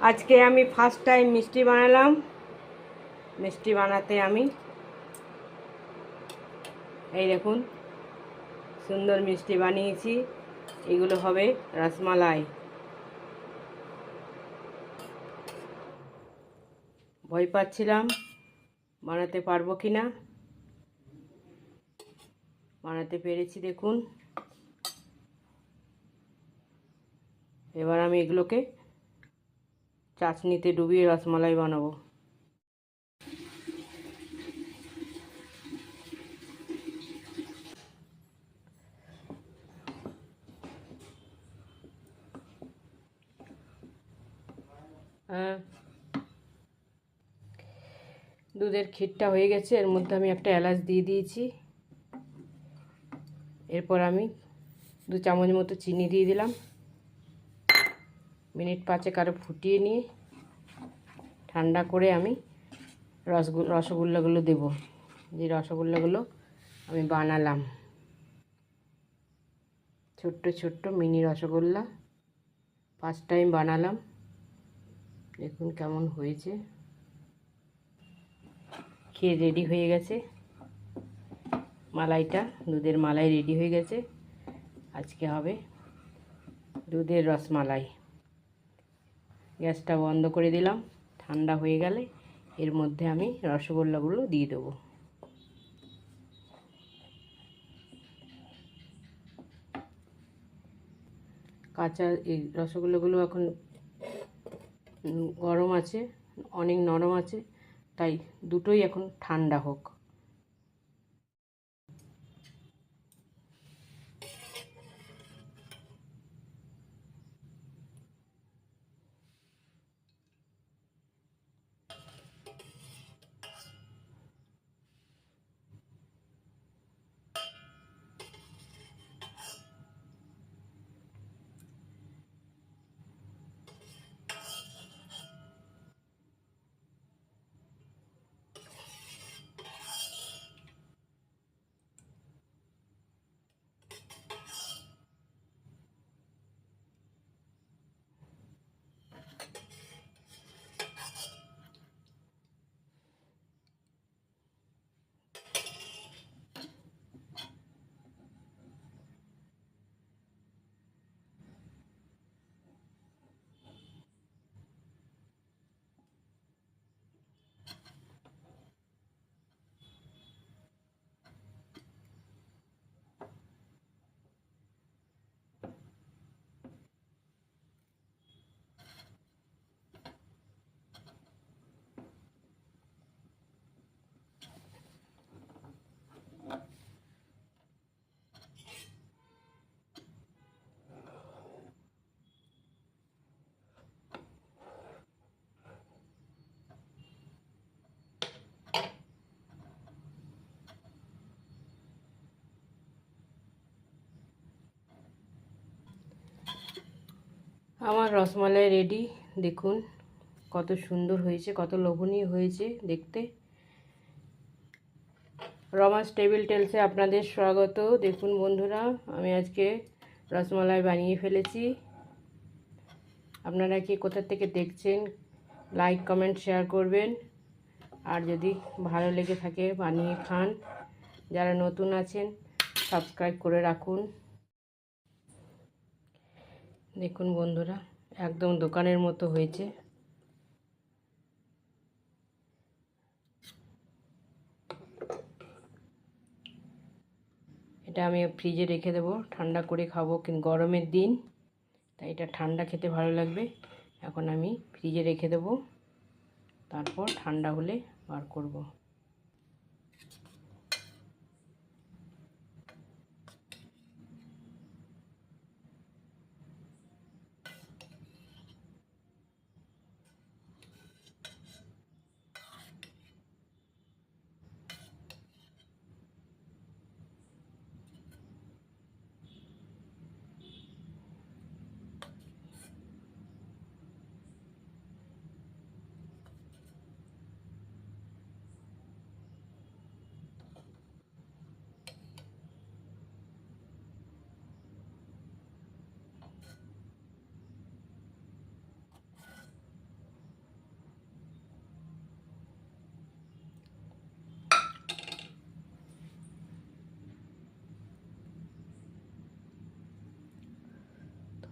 আজকে আমি first time মিষ্টি বানালাম। মিষ্টি বানাতে আমি এই দেখুন সুন্দর মিষ্টি বানিয়েছি। এগুলো হবে রসমালাই। ভয় পাচ্ছিলাম বানাতে পারবো কি না, বানাতে পেরেছি দেখুন। এবার আমি এগুলোকে চাশনিতে ডুবিয়ে রসমালাই বানাবো। দুধের ক্ষীরটা হয়ে গেছে, এর মধ্যে আমি একটা এলাচ দিয়ে দিয়েছি। এরপর আমি 2 চামচ মতো চিনি দিয়ে দিলাম। মিনিট 5 আরও ফুটিয়ে নিয়ে ঠান্ডা করে আমি রসগোল্লাগুলো দেব। যে রসগোল্লাগুলো আমি বানালাম, ছোট্ট ছোট্ট মিনি রসগোল্লা, ফার্স্ট টাইম বানালাম। দেখুন কেমন হয়েছে। খেয়ে রেডি হয়ে গেছে মালাইটা, দুধের মালাই রেডি হয়ে গেছে। আজকে হবে দুধের রসমালাই। গ্যাসটা বন্ধ করে দিলাম। ঠান্ডা হয়ে গেলে এর মধ্যে আমি রসগোল্লাগুলো দিয়ে দেবো। কাঁচা এই রসগোল্লাগুলো এখন গরম আছে, অনেক নরম আছে, তাই দুটোই এখন ঠান্ডা হোক। আমার রসমালাই রেডি। দেখুন কত সুন্দর হয়েছে, কত লোভনীয় হয়েছে দেখতে। রমাস টেবিল টেলসে আপনাদের স্বাগত। দেখুন বন্ধুরা, আমি আজকে রসমালাই বানিয়ে ফেলেছি। আপনারা কি কোথা থেকে দেখছেন লাইক কমেন্ট শেয়ার করবেন। আর যদি ভালো লেগে থাকে বানিয়ে খান। যারা নতুন আছেন সাবস্ক্রাইব করে রাখুন। দেখুন বন্ধুরা, একদম দোকানের মতো হয়েছে। এটা আমি ফ্রিজে রেখে দেবো, ঠান্ডা করে খাবো। কিন্তু গরমের দিন তাই এটা ঠান্ডা খেতে ভালো লাগবে। এখন আমি ফ্রিজে রেখে দেবো, তারপর ঠান্ডা হলে বার করব। তো